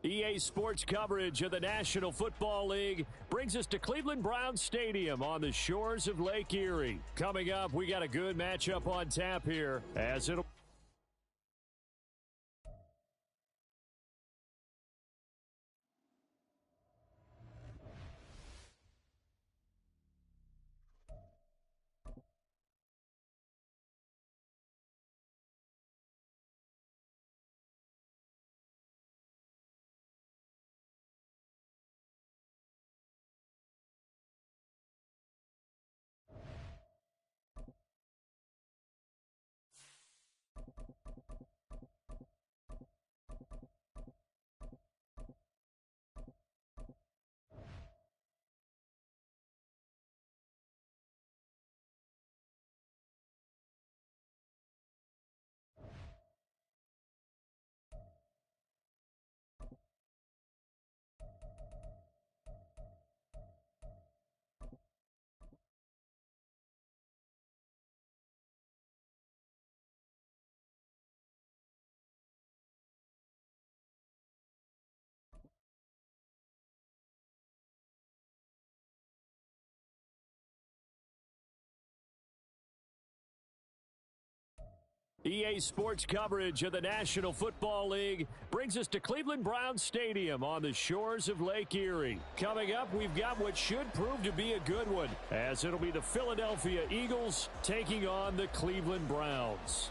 EA Sports coverage of the National Football League brings us to Cleveland Browns Stadium on the shores of Lake Erie. Coming up, we got a good matchup on tap here as it'll... EA Sports coverage of the National Football League brings us to Cleveland Browns Stadium on the shores of Lake Erie. Coming up, we've got what should prove to be a good one, as it'll be the Philadelphia Eagles taking on the Cleveland Browns.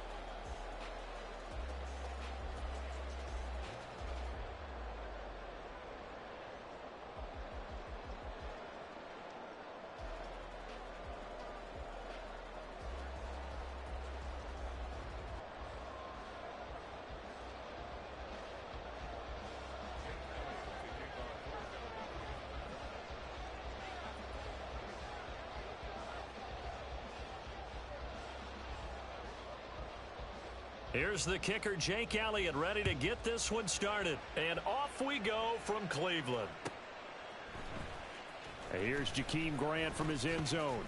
Here's the kicker, Jake Elliott, ready to get this one started. And off we go from Cleveland. Here's Jakeem Grant from his end zone.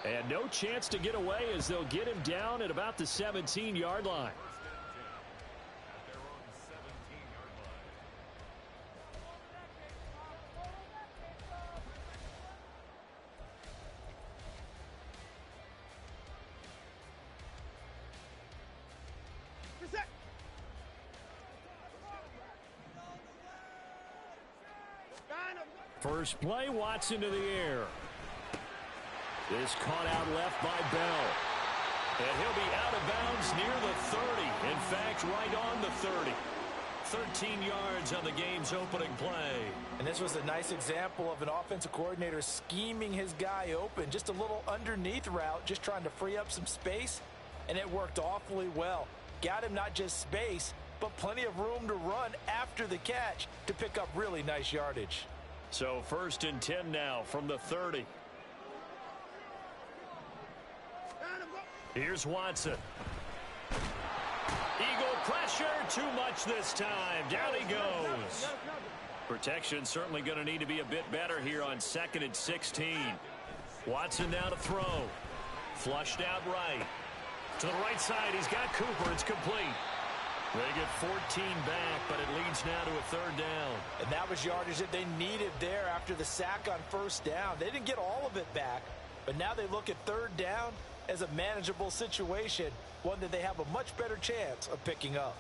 And no chance to get away as they'll get him down at about the 17-yard line. First play, Watson to the air. Is caught out left by Bell. And he'll be out of bounds near the 30. In fact, right on the 30. 13 yards on the game's opening play. And this was a nice example of an offensive coordinator scheming his guy open. Just a little underneath route, just trying to free up some space. And it worked awfully well. Got him not just space, but plenty of room to run after the catch to pick up really nice yardage. So 1st and 10 now from the 30. Here's Watson. Eagle pressure, too much this time. Down he goes. Protection certainly going to need to be a bit better here on 2nd and 16. Watson now to throw. Flushed out right. To the right side, he's got Cooper. It's complete. They get 14 back, but it leads now to a 3rd down. And that was yardage that they needed there after the sack on 1st down. They didn't get all of it back, but now they look at 3rd down as a manageable situation, one that they have a much better chance of picking up.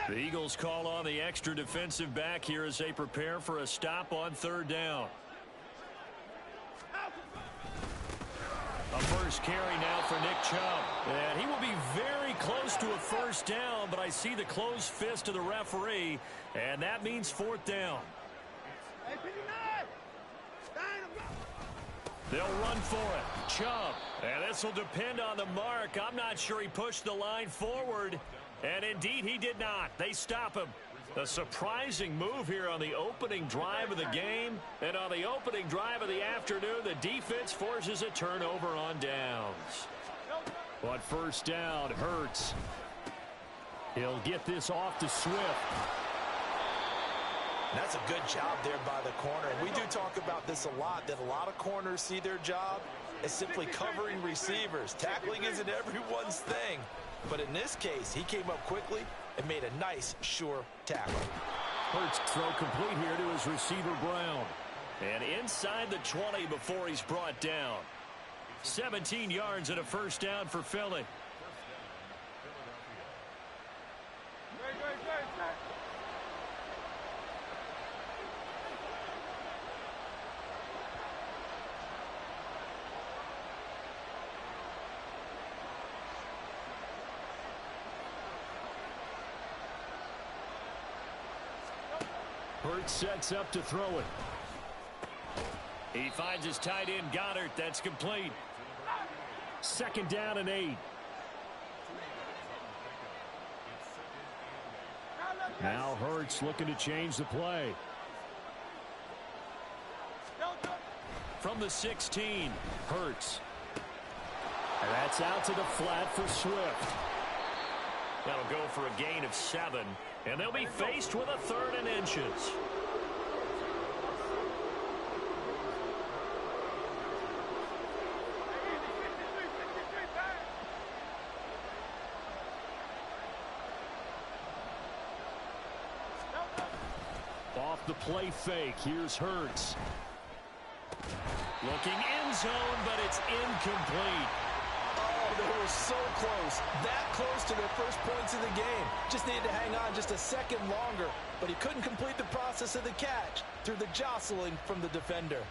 The Eagles call on the extra defensive back here as they prepare for a stop on 3rd down. A first carry now for Nick Chubb. And he will be very close to a 1st down, but I see the closed fist of the referee, and that means 4th down. They'll run for it. Chubb. And this will depend on the mark. I'm not sure he pushed the line forward. And indeed, he did not. They stop him. A surprising move here on the opening drive of the game. And on the opening drive of the afternoon, the defense forces a turnover on downs. But 1st down hurts. He'll get this off to Swift. That's a good job there by the corner. And we do talk about this a lot, that a lot of corners see their job as simply covering receivers. Tackling isn't everyone's thing. But in this case, he came up quickly and made a nice, sure tackle. Hurts throw complete here to his receiver, Brown. And inside the 20 before he's brought down. 17 yards and a first down for Philly. Hurts sets up to throw it. He finds his tight end, Goddard. That's complete. 2nd down and 8. Now Hurts looking to change the play. From the 16, Hurts. And that's out to the flat for Swift. That'll go for a gain of 7. And they'll be faced with a 3rd and inches. Off the play fake. Here's Hurts. Looking end zone, but it's incomplete. Oh, they were so close. That close to their first points of the game. Just needed to hang on just a second longer. But he couldn't complete the process of the catch through the jostling from the defender.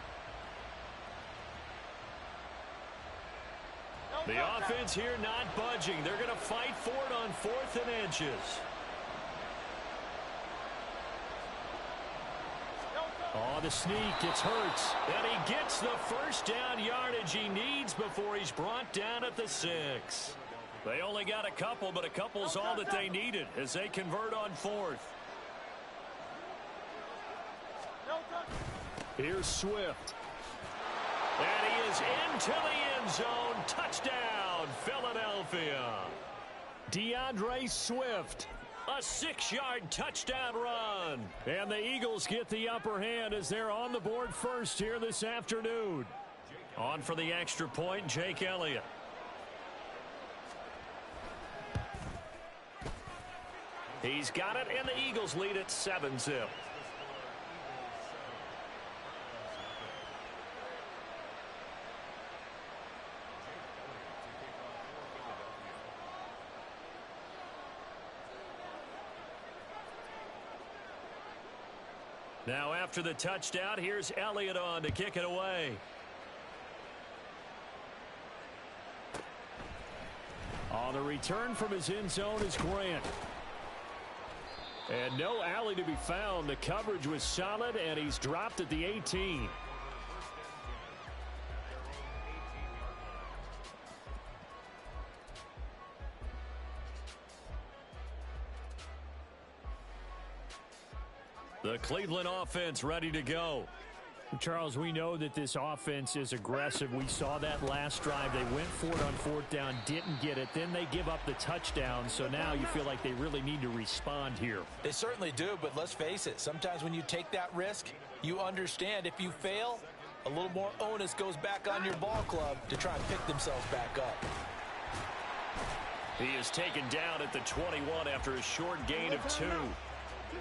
The offense here not budging. They're going to fight for it on 4th and inches. Oh, the sneak. It's Hurts. And he gets the first down yardage he needs before he's brought down at the 6. They only got a couple, but a couple's all that they needed as they convert on 4th. Here's Swift. And he is into the end zone. Touchdown, Philadelphia. DeAndre Swift. A 6-yard touchdown run. And the Eagles get the upper hand as they're on the board first here this afternoon. On for the extra point, Jake Elliott. He's got it, and the Eagles lead at 7-zip. Now after the touchdown, here's Elliott on to kick it away. On the return from his end zone is Grant. And no alley to be found. The coverage was solid, and he's dropped at the 18. The Cleveland offense ready to go. Charles, we know that this offense is aggressive. We saw that last drive. They went for it on 4th down, didn't get it. Then they give up the touchdown. So now you feel like they really need to respond here. They certainly do, but let's face it. Sometimes when you take that risk, you understand if you fail, a little more onus goes back on your ball club to try and pick themselves back up. He is taken down at the 21 after a short gain of 2.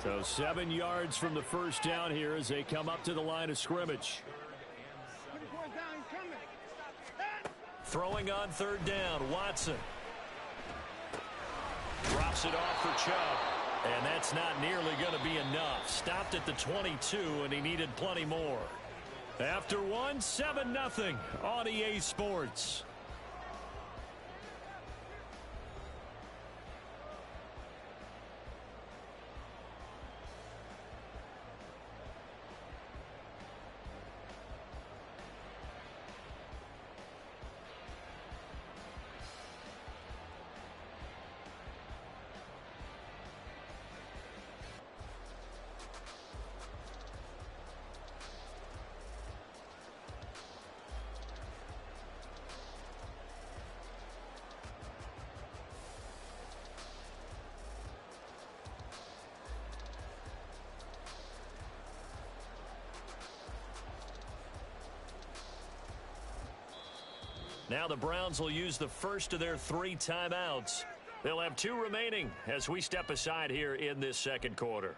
So 7 yards from the first down here as they come up to the line of scrimmage. Throwing on 3rd down, Watson. Drops it off for Chubb. And that's not nearly going to be enough. Stopped at the 22, and he needed plenty more. After one, 7-0 on EA Sports. Now the Browns will use the first of their 3 timeouts. They'll have 2 remaining as we step aside here in this second quarter.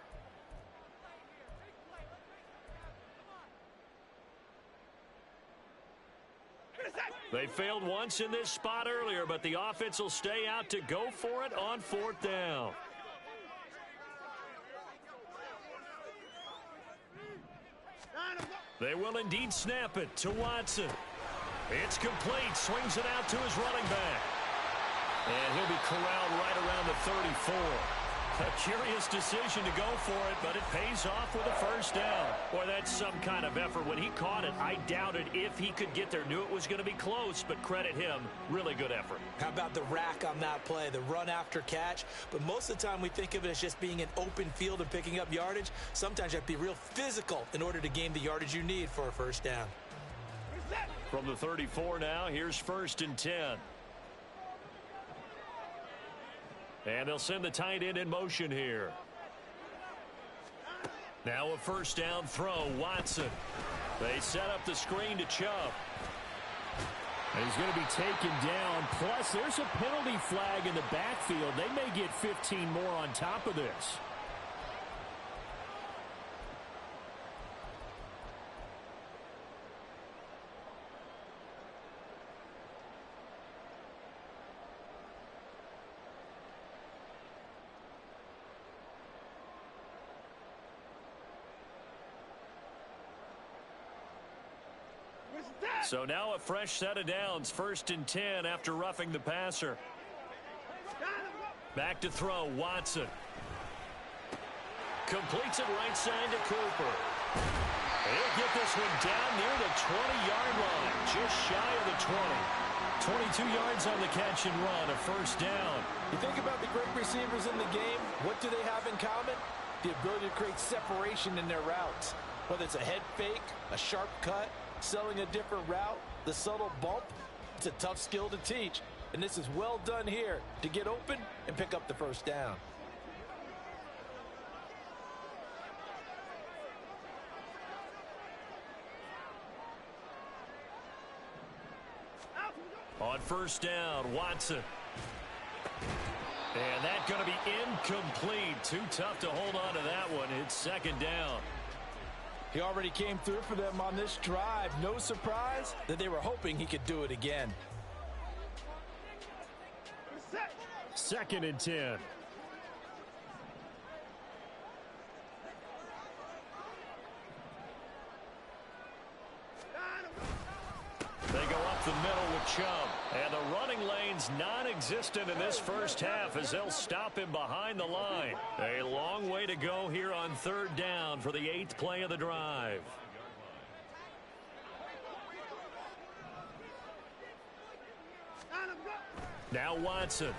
They failed once in this spot earlier, but the offense will stay out to go for it on 4th down. They will indeed snap it to Watson. It's complete. Swings it out to his running back. And he'll be corralled right around the 34. A curious decision to go for it, but it pays off with a first down. Boy, that's some kind of effort. When he caught it, I doubted if he could get there. Knew it was going to be close, but credit him. Really good effort. How about the rack on that play, the run after catch? But most of the time we think of it as just being an open field and picking up yardage. Sometimes you have to be real physical in order to gain the yardage you need for a first down. From the 34 now, here's 1st and 10. And they'll send the tight end in motion here. Now a first down throw, Watson. They set up the screen to Chubb. And he's going to be taken down. Plus, there's a penalty flag in the backfield. They may get 15 more on top of this. So now a fresh set of downs. 1st and 10 after roughing the passer. Back to throw, Watson. Completes it right side to Cooper. He'll get this one down near the 20-yard line. Just shy of the 20. 22 yards on the catch and run. A first down. You think about the great receivers in the game. What do they have in common? The ability to create separation in their routes. Whether it's a head fake, a sharp cut, selling a different route, the subtle bump, it's a tough skill to teach. And this is well done here to get open and pick up the first down. On first down, Watson. And that's going to be incomplete. Too tough to hold on to that one. It's 2nd down. He already came through for them on this drive. No surprise that they were hoping he could do it again. 2nd and 10. They go up the middle with Chubb. And the running lane's non-existent in this first half as they'll stop him behind the line. A long way to go here on 3rd down for the 8th play of the drive. Now Watson.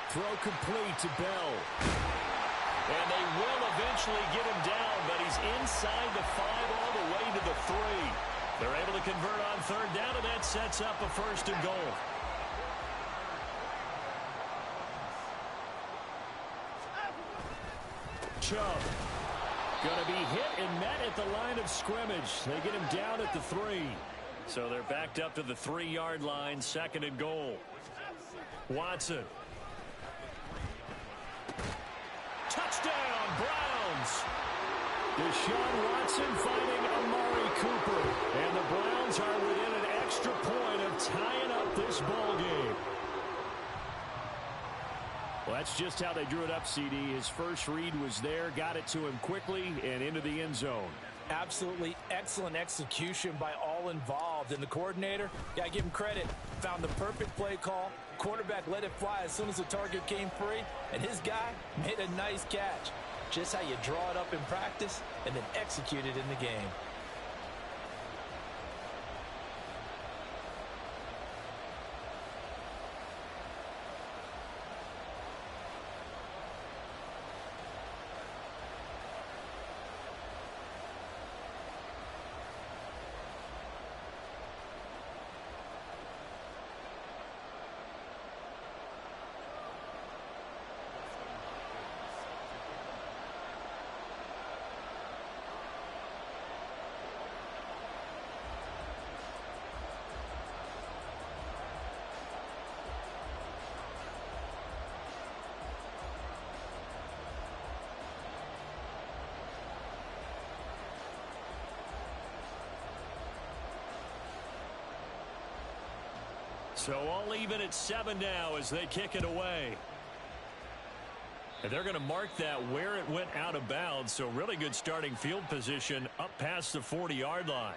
Throw complete to Bell. And they will eventually get him down, but he's inside the 5 all the way to the 3. They're able to convert on 3rd down, and that sets up a 1st and goal. Chubb. Going to be hit and met at the line of scrimmage. They get him down at the 3. So they're backed up to the 3-yard line, 2nd and goal. Watson. Touchdown, Browns. Deshaun Watson finding Amari Cooper. And the Browns are within an extra point of tying up this ball game. Well, that's just how they drew it up, CD. His first read was there, got it to him quickly, and into the end zone. Absolutely excellent execution by all involved. And the coordinator, gotta give him credit, found the perfect play call. Quarterback let it fly as soon as the target came free, and his guy made a nice catch. Just how you draw it up in practice and then execute it in the game. So all even at 7 now as they kick it away. And they're going to mark that where it went out of bounds. So really good starting field position up past the 40-yard line.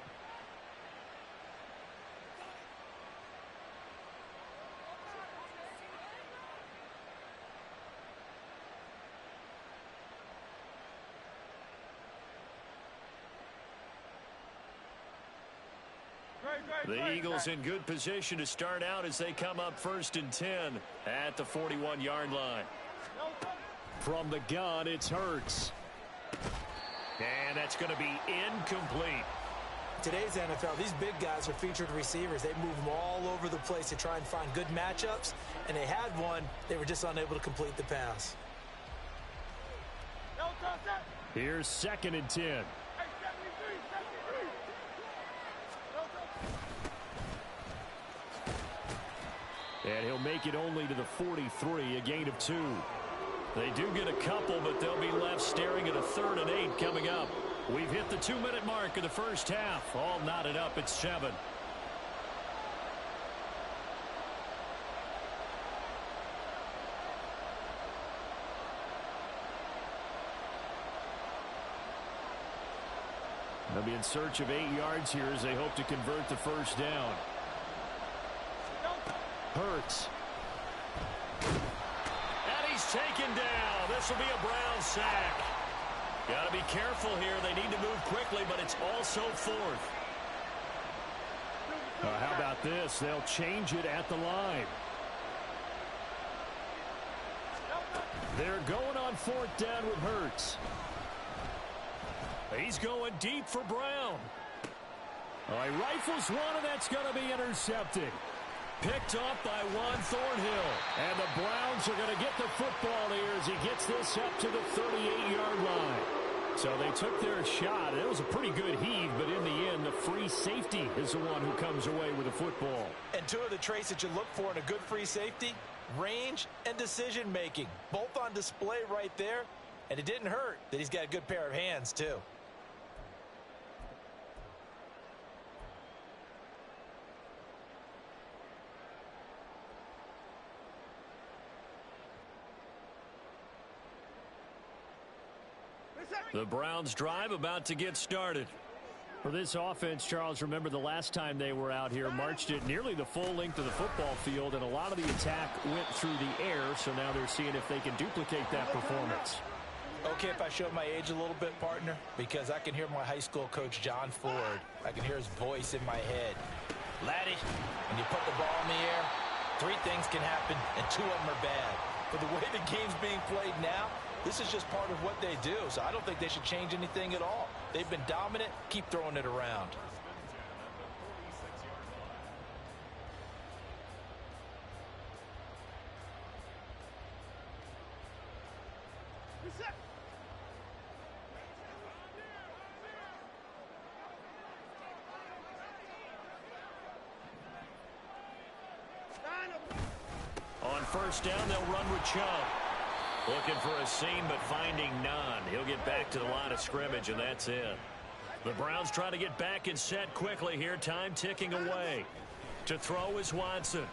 The Eagles in good position to start out as they come up 1st and 10 at the 41-yard line. From the gun, it's Hurts. And that's going to be incomplete. Today's NFL, these big guys are featured receivers. They move them all over the place to try and find good matchups, and they had one. They were just unable to complete the pass. Here's 2nd and 10. And he'll make it only to the 43, a gain of 2. They do get a couple, but they'll be left staring at a 3rd and 8 coming up. We've hit the 2-minute mark of the first half. All knotted up at 7. They'll be in search of 8 yards here as they hope to convert the first down. Hurts. And he's taken down. This will be a Brown sack. Got to be careful here. They need to move quickly, but it's also 4th. How about this? They'll change it at the line. They're going on 4th down with Hurts. He's going deep for Brown. He rifles one, and that's going to be intercepted. Picked off by Juan Thornhill. And the Browns are going to get the football here as he gets this up to the 38-yard line. So they took their shot. It was a pretty good heave, but in the end, the free safety is the one who comes away with the football. And 2 of the traits that you look for in a good free safety, range and decision-making. Both on display right there. And it didn't hurt that he's got a good pair of hands, too. The Browns drive about to get started. For this offense, Charles, remember the last time they were out here, marched it nearly the full length of the football field, and a lot of the attack went through the air, so now they're seeing if they can duplicate that performance. Okay, if I show my age a little bit, partner, because I can hear my high school coach, John Ford. I can hear his voice in my head. Laddie, when you put the ball in the air, 3 things can happen, and 2 of them are bad. But the way the game's being played now, this is just part of what they do, so I don't think they should change anything at all. They've been dominant. Keep throwing it around. On 1st down, they'll run with Chubb. Looking for a seam, but finding none. He'll get back to the line of scrimmage, and that's it. The Browns trying to get back and set quickly here. Time ticking away. To throw is Watson.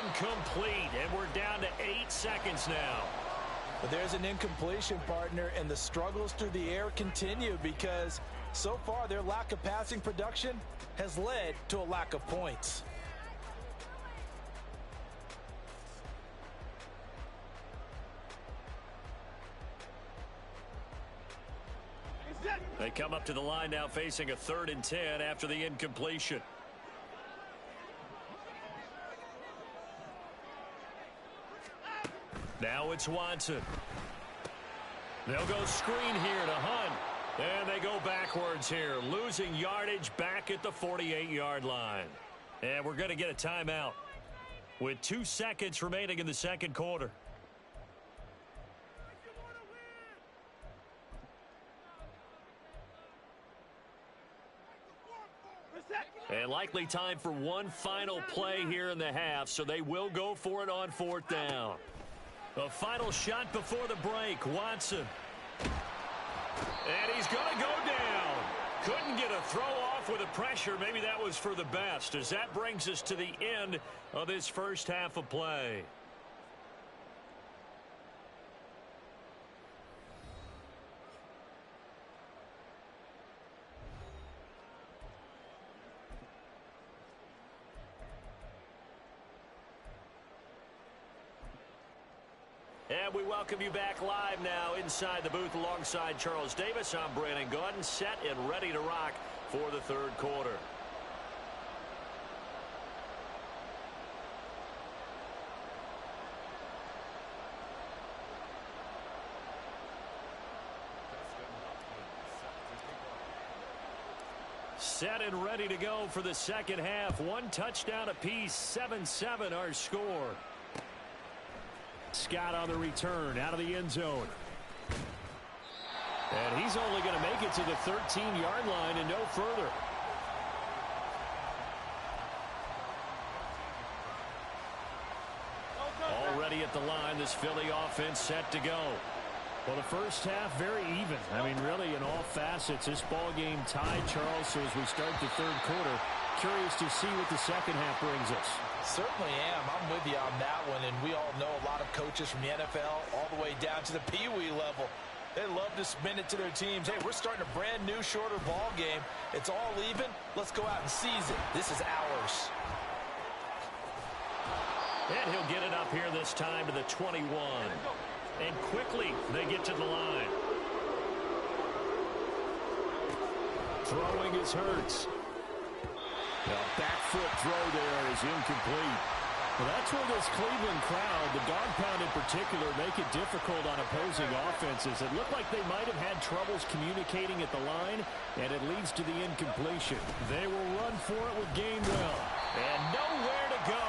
Incomplete, and we're down to 8 seconds now. But there's an incompletion, partner, and the struggles through the air continue because so far their lack of passing production has led to a lack of points. They come up to the line now facing a 3rd and 10 after the incompletion. Now it's Watson. They'll go screen here to Hunt. And they go backwards here, losing yardage back at the 48-yard line. And we're going to get a timeout with 2 seconds remaining in the second quarter. And likely time for one final play here in the half, so they will go for it on 4th down. A final shot before the break, Watson. And he's going to go down. Couldn't get a throw off with the pressure. Maybe that was for the best, as that brings us to the end of this first half of play. And we welcome you back live now inside the booth alongside Charles Davis. I'm Brandon Gaudin, set and ready to rock for the third quarter. Set and ready to go for the second half. One touchdown apiece, 7-7 our score. Scott on the return out of the end zone. And he's only going to make it to the 13-yard line and no further. Already at the line, this Philly offense set to go. Well, the first half, very even. I mean, really, in all facets, this ball game tied, Charles. So as we start the third quarter, curious to see what the second half brings us. Certainly am. I'm with you on that one. And we all know a lot of coaches from the NFL all the way down to the Pee-wee level. They love to spin it to their teams. Hey, we're starting a brand new, shorter ball game. It's all even. Let's go out and seize it. This is ours. And he'll get it up here this time to the 21. And quickly, they get to the line. Throwing is Hurts. The back foot throw there is incomplete. Well, that's where this Cleveland crowd, the dog pound in particular, make it difficult on opposing offenses. It looked like they might have had troubles communicating at the line, and it leads to the incompletion. They will run for it with Gainwell. And nowhere to go.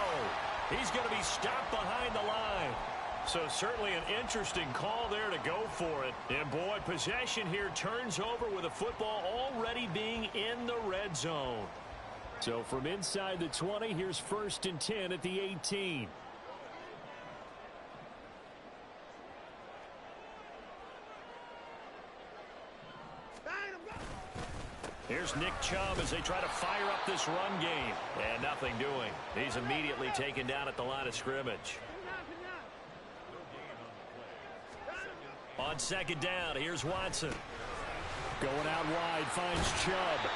He's going to be stopped behind the line. So certainly an interesting call there to go for it. And boy, possession here turns over with the football already being in the red zone. So from inside the 20, here's 1st and 10 at the 18. Here's Nick Chubb as they try to fire up this run game. And nothing doing. He's immediately taken down at the line of scrimmage. On second down, here's Watson. Going out wide, finds Chubb.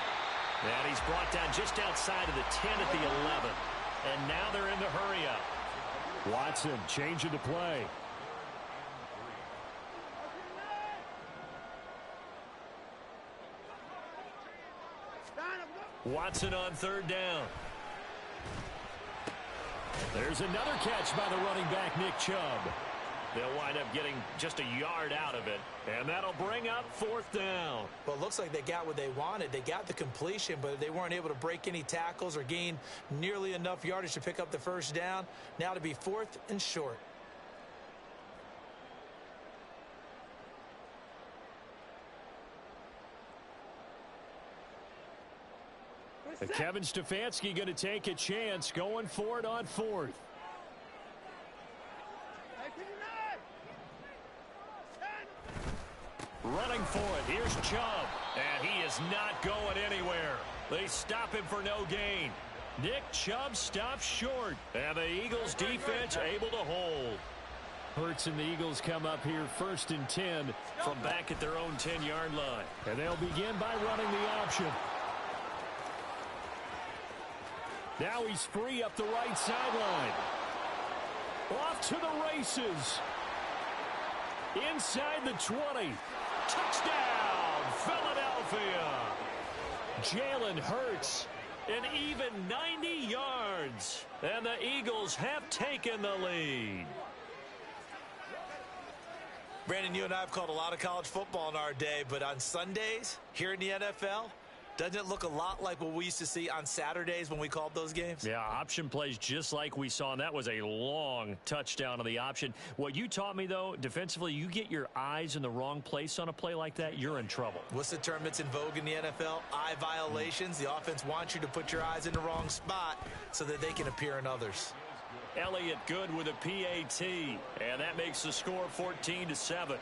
And he's brought down just outside of the 10 at the 11. And now they're in the hurry up. Watson changing the play. Watson on third down. There's another catch by the running back, Nick Chubb. They'll wind up getting just a yard out of it, and that'll bring up 4th down. Well, it looks like they got what they wanted. They got the completion, but they weren't able to break any tackles or gain nearly enough yardage to pick up the first down. Now to be 4th and short. Kevin Stefanski going to take a chance, going for it on 4th. Running for it. Here's Chubb. And he is not going anywhere. They stop him for no gain. Nick Chubb stops short. And the Eagles defense able to hold. Hurts and the Eagles come up here 1st and 10 from back at their own 10-yard line. And they'll begin by running the option. Now he's free up the right sideline. Off to the races. Inside the 20. Touchdown, Philadelphia. Jalen Hurts, an even 90 yards. And the Eagles have taken the lead. Brandon, you and I have called a lot of college football in our day, but on Sundays, here in the NFL, doesn't it look a lot like what we used to see on Saturdays when we called those games? Yeah, option plays just like we saw, and that was a long touchdown on the option. What you taught me, though, defensively, you get your eyes in the wrong place on a play like that, you're in trouble. What's the term that's in vogue in the NFL? Eye violations. The offense wants you to put your eyes in the wrong spot so that they can appear in others. Elliott good with a PAT, and that makes the score 14-7.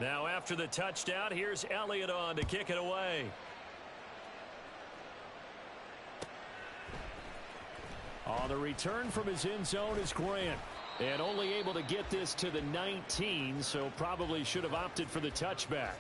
Now after the touchdown, here's Elliott on to kick it away. On the return from his end zone is Grant. And only able to get this to the 19, so probably should have opted for the touchback.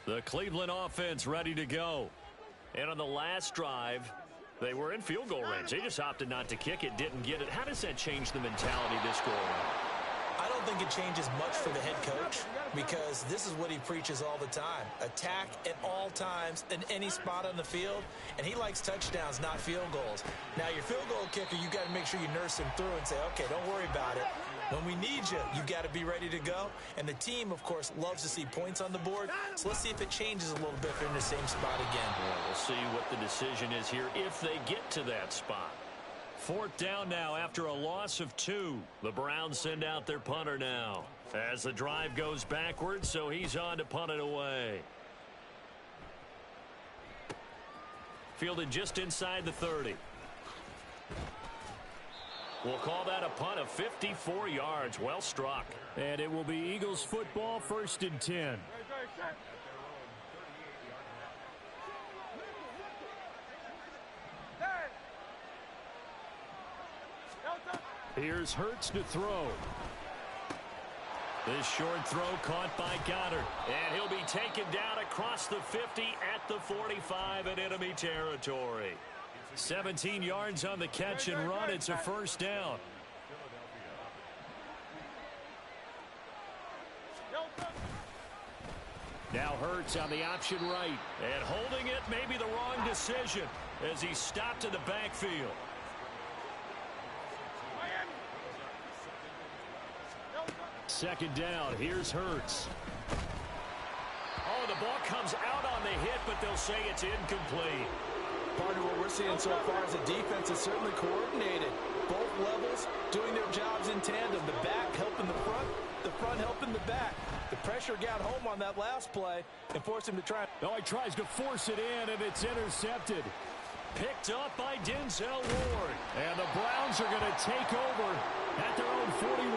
The Cleveland offense ready to go. And on the last drive, they were in field goal range. They just opted not to kick it, didn't get it. How does that change the mentality this go around? I don't think it changes much for the head coach because this is what he preaches all the time. Attack at all times in any spot on the field, and he likes touchdowns, not field goals. Now, your field goal kicker, you got to make sure you nurse him through and say, okay, don't worry about it. When we need you, you got to be ready to go. And the team, of course, loves to see points on the board. So let's see if it changes a little bit if they're in the same spot again. Well, we'll see what the decision is here if they get to that spot. 4th down now after a loss of 2. The Browns send out their punter now as the drive goes backwards, so he's on to punt it away. Fielded just inside the 30. We'll call that a punt of 54 yards. Well struck. And it will be Eagles football, 1st and 10. Here's Hurts to throw. This short throw caught by Goddard. And he'll be taken down across the 50 at the 45 in enemy territory. 17 yards on the catch and run. It's a 1st down. Now Hurts on the option right. And holding it may be the wrong decision as he stopped in the backfield. Second down. Here's Hurts. Oh, the ball comes out on the hit, but they'll say it's incomplete. Part of what we're seeing so far is the defense is certainly coordinated. Both levels doing their jobs in tandem. The back helping the front helping the back. The pressure got home on that last play and forced him to try. Oh, he tries to force it in, and it's intercepted. Picked up by Denzel Ward. And the Browns are going to take over at their own 41.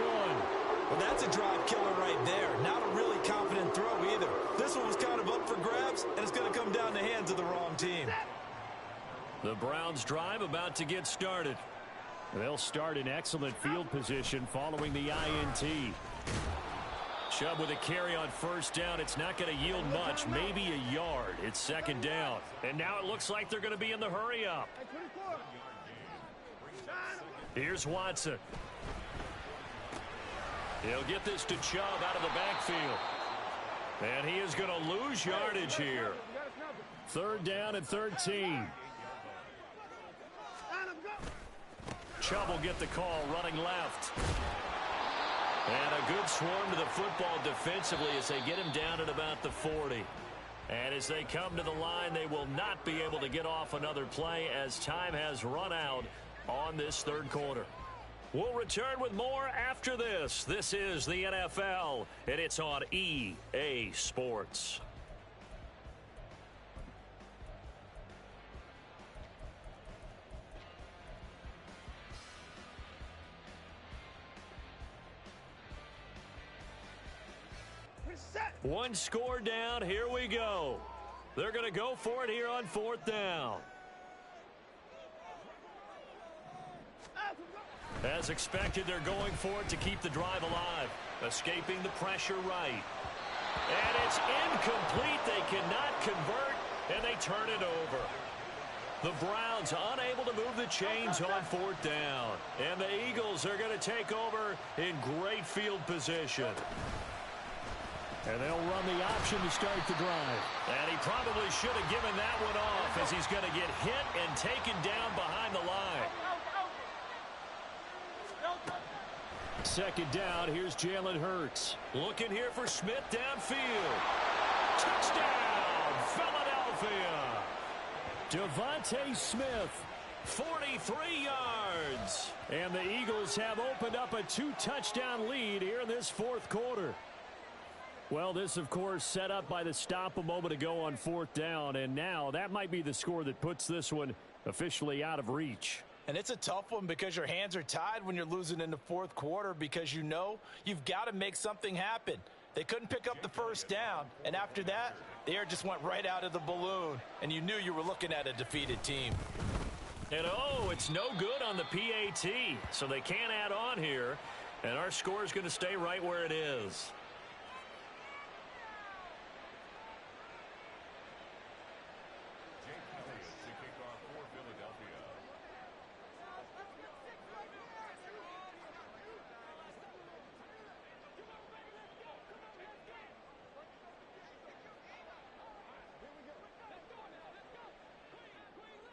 Well, that's a drive killer right there. Not a really confident throw either. This one was kind of up for grabs, and it's going to come down the hands of the wrong team. The Browns drive about to get started. They'll start in excellent field position following the INT. Chubb with a carry on 1st down. It's not going to yield much, maybe a yard. It's 2nd down. And now it looks like they're going to be in the hurry up. Here's Watson. He'll get this to Chubb out of the backfield. And he is going to lose yardage here. 3rd down and 13. Chubb will get the call running left. And a good swarm to the football defensively as they get him down at about the 40. And as they come to the line, they will not be able to get off another play as time has run out on this 3rd quarter. We'll return with more after this. This is the NFL, and it's on EA Sports. One score down. Here we go. They're going to go for it here on 4th down. As expected, they're going for it to keep the drive alive. Escaping the pressure right. And it's incomplete. They cannot convert, and they turn it over. The Browns unable to move the chains on 4th down. And the Eagles are going to take over in great field position. And they'll run the option to start the drive. And he probably should have given that one off as he's going to get hit and taken down behind the line. 2nd down, here's Jalen Hurts. Looking here for Smith downfield. Touchdown, Philadelphia. Devontae Smith. 43 yards. And the Eagles have opened up a 2-touchdown lead here in this 4th quarter. Well, this, of course, set up by the stop a moment ago on 4th down, and now that might be the score that puts this one officially out of reach. And it's a tough one because your hands are tied when you're losing in the 4th quarter because you know you've got to make something happen. They couldn't pick up the first down, and after that, the air just went right out of the balloon, and you knew you were looking at a defeated team. And oh, it's no good on the PAT, so they can't add on here, and our score is going to stay right where it is.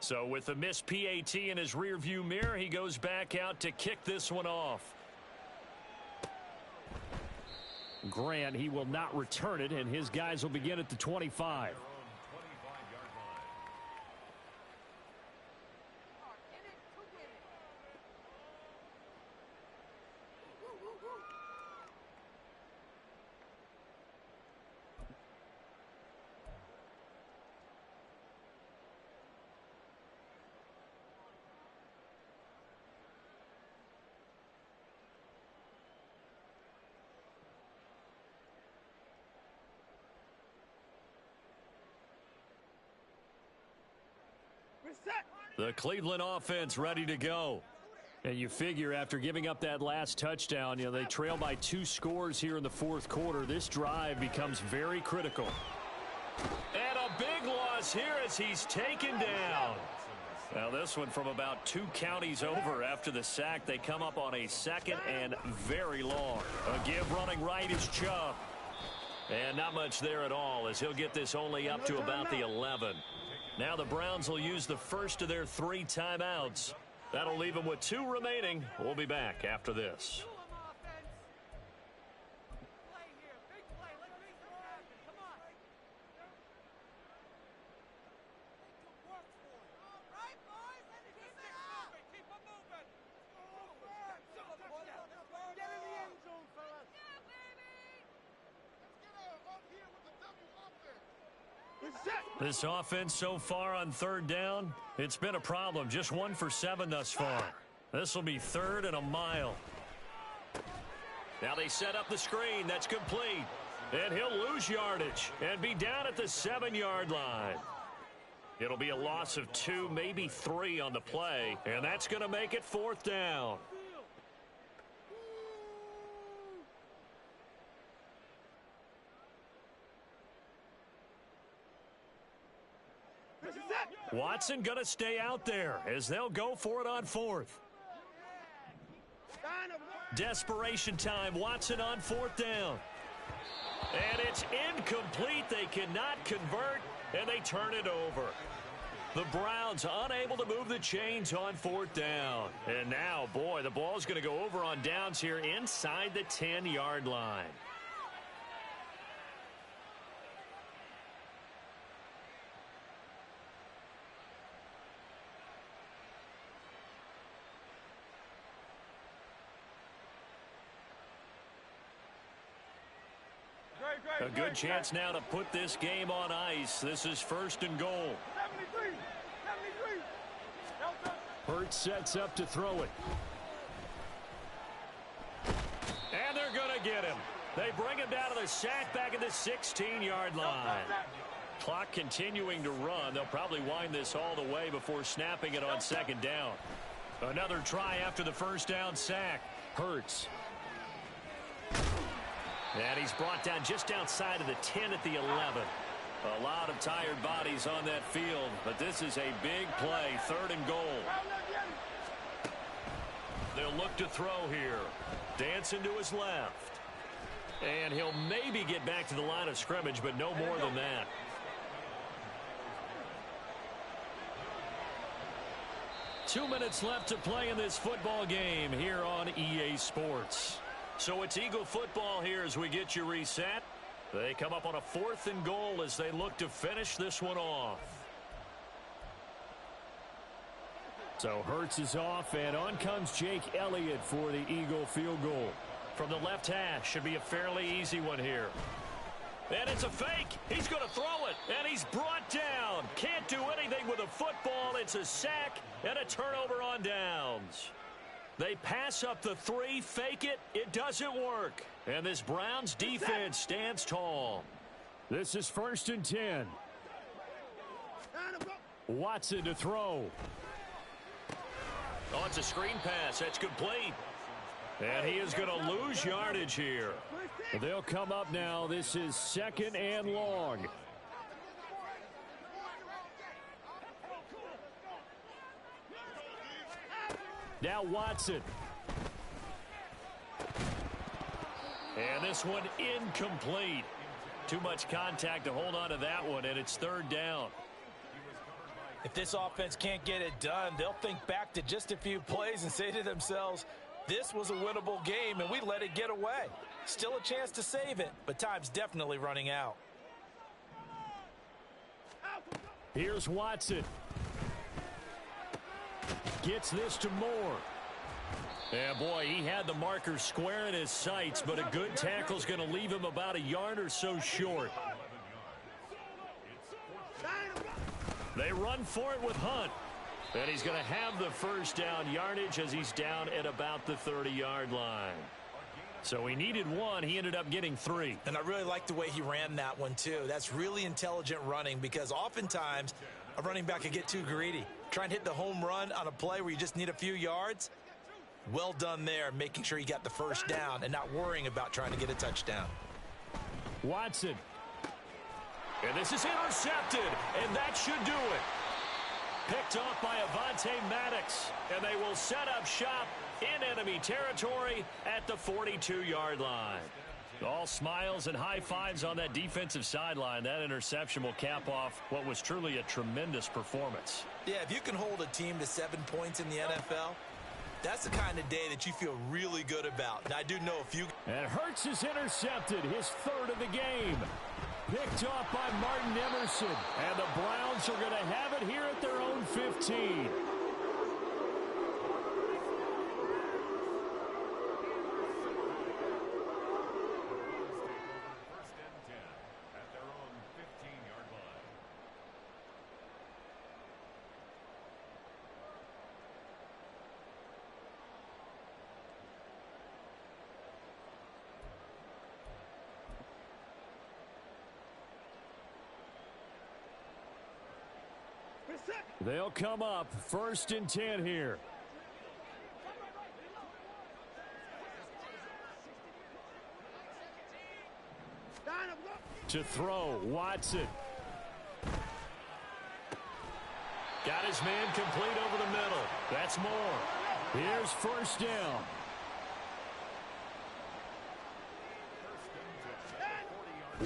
So with the missed PAT in his rearview mirror, he goes back out to kick this one off. Grant, he will not return it, and his guys will begin at the 25. The Cleveland offense ready to go. And you figure after giving up that last touchdown, they trail by 2 scores here in the 4th quarter. This drive becomes very critical. And a big loss here as he's taken down. Now this one from about 2 counties over after the sack. They come up on a 2nd and very long. A give running right is Chubb. And not much there at all as he'll get this only up to about the 11. Now the Browns will use the first of their 3 timeouts. That'll leave them with 2 remaining. We'll be back after this. This offense so far on 3rd down, it's been a problem. Just 1 for 7 thus far. This will be 3rd and a mile. Now they set up the screen. That's complete. And he'll lose yardage and be down at the 7-yard line. It'll be a loss of 2, maybe 3 on the play. And that's going to make it 4th down. Watson going to stay out there as they'll go for it on 4th. Desperation time. Watson on 4th down. And it's incomplete. They cannot convert, and they turn it over. The Browns unable to move the chains on 4th down. And now, boy, the ball's going to go over on downs here inside the 10-yard line. A good chance now to put this game on ice. This is 1st and goal. Hurts sets up to throw it. And they're going to get him. They bring him down to the sack back at the 16-yard line. Clock continuing to run. They'll probably wind this all the way before snapping it on 2nd down. Another try after the 1st down sack. Hurts. And he's brought down just outside of the 10 at the 11. A lot of tired bodies on that field, but this is a big play, 3rd and goal. They'll look to throw here. Dancing to his left. And he'll maybe get back to the line of scrimmage, but no more than that. Two minutes left to play in this football game here on EA Sports. So it's Eagle football here as we get you reset. They come up on a 4th and goal as they look to finish this one off. So Hurts is off, and on comes Jake Elliott for the Eagle field goal. From the left hash, should be a fairly easy one here. And it's a fake. He's going to throw it, and he's brought down. Can't do anything with a football. It's a sack and a turnover on downs. They pass up the 3, fake it. It doesn't work. And this Browns defense stands tall. This is 1st and 10. Watson to throw. Oh, it's a screen pass. That's complete. And he is going to lose yardage here. They'll come up now. This is 2nd and long. Now Watson. And this one incomplete. Too much contact to hold on to that one, and it's 3rd down. If this offense can't get it done, they'll think back to just a few plays and say to themselves, this was a winnable game, and we let it get away. Still a chance to save it, but time's definitely running out. Here's Watson. Gets this to Moore. Yeah, boy, he had the marker square in his sights, but a good tackle's going to leave him about a yard or so short. They run for it with Hunt. And he's going to have the 1st down yardage as he's down at about the 30-yard line. So he needed 1. He ended up getting 3. And I really like the way he ran that one, too. That's really intelligent running because oftentimes a running back can get too greedy. Try and hit the home run on a play where you just need a few yards. Well done there, making sure he got the 1st down and not worrying about trying to get a touchdown. Watson. And this is intercepted, and that should do it. Picked off by Avonte Maddox, and they will set up shop in enemy territory at the 42-yard line. All smiles and high fives on that defensive sideline. That interception will cap off what was truly a tremendous performance. Yeah, if you can hold a team to 7 points in the NFL, that's the kind of day that you feel really good about. And I do know a few. And Hurts is intercepted, his 3rd of the game. Picked off by Martin Emerson. And the Browns are going to have it here at their own 15. They'll come up 1st and 10 here. To throw, Watson. Got his man complete over the middle. That's Moore. Here's 1st down.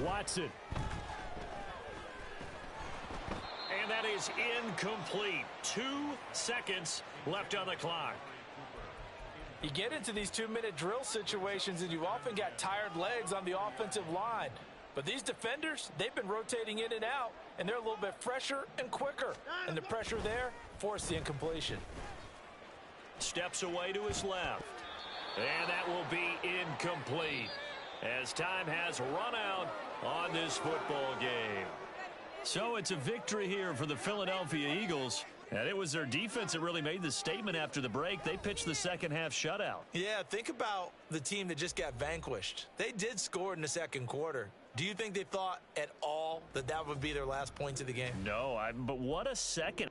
Watson. And that is incomplete. 2 seconds left on the clock. You get into these 2-minute drill situations, and you've often got tired legs on the offensive line. But these defenders, they've been rotating in and out, and they're a little bit fresher and quicker. And the pressure there forced the incompletion. Steps away to his left. And that will be incomplete as time has run out on this football game. So it's a victory here for the Philadelphia Eagles. And it was their defense that really made the statement after the break. They pitched the second half shutout. Yeah, think about the team that just got vanquished. They did score in the second quarter. Do you think they thought at all that that would be their last points of the game? No, but what a second.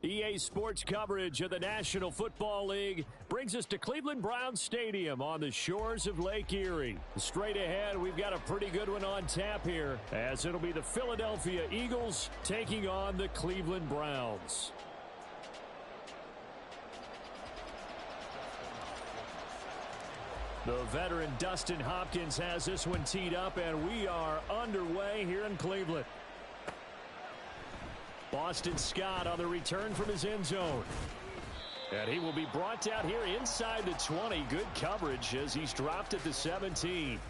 EA Sports coverage of the National Football League brings us to Cleveland Browns Stadium on the shores of Lake Erie. Straight ahead, we've got a pretty good one on tap here, as it'll be the Philadelphia Eagles taking on the Cleveland Browns. The veteran Dustin Hopkins has this one teed up, and we are underway here in Cleveland. Boston Scott on the return from his end zone. And he will be brought down here inside the 20. Good coverage as he's dropped at the 17.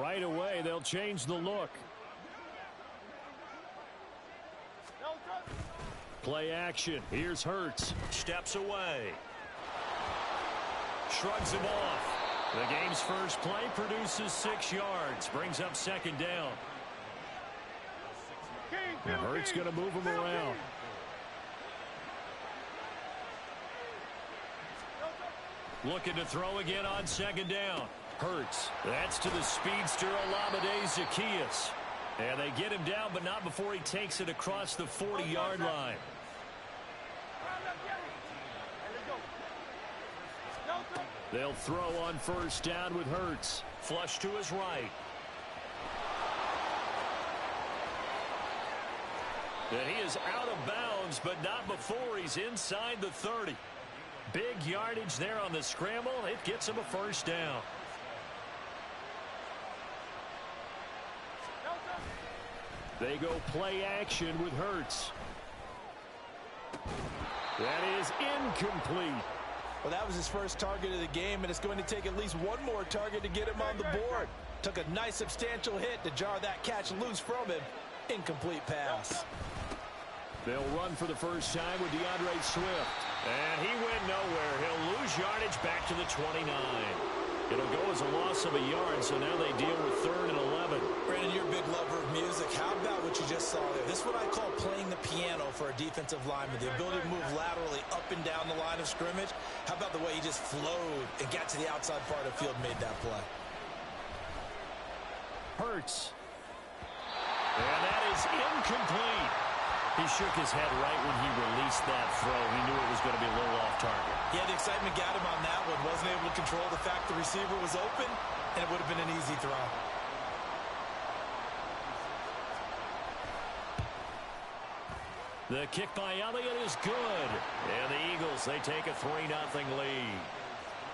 Right away, they'll change the look. Play action. Here's Hurts. Steps away. Shrugs him off. The game's first play produces 6 yards. Brings up second down. And Hurts going to move him around. Looking to throw again on second down. Hurts. That's to the speedster Olamide Zaccheaus. And they get him down, but not before he takes it across the 40-yard line. They'll throw on first down with Hurts. Flush to his right. And he is out of bounds, but not before he's inside the 30. Big yardage there on the scramble. It gets him a first down. They go play action with Hurts. That is incomplete. Well, that was his first target of the game, and it's going to take at least one more target to get him on the board. Took a nice substantial hit to jar that catch loose from him. Incomplete pass. They'll run for the first time with DeAndre Swift. And he went nowhere. He'll lose yardage back to the 29. It'll go as a loss of a yard, so now they deal with 3rd and 11. Brandon, you're a big lover of music. How about what you just saw there? This is what I call playing the piano for a defensive lineman. The ability to move laterally up and down the line of scrimmage. How about the way he just flowed and got to the outside part of the field and made that play? Hurts. And that is incomplete. He shook his head right when he released that throw. He knew it was going to be a little off target. Yeah, the excitement got him on that one. Wasn't able to control the fact the receiver was open, and it would have been an easy throw. The kick by Elliott is good. And the Eagles, they take a 3-0 lead.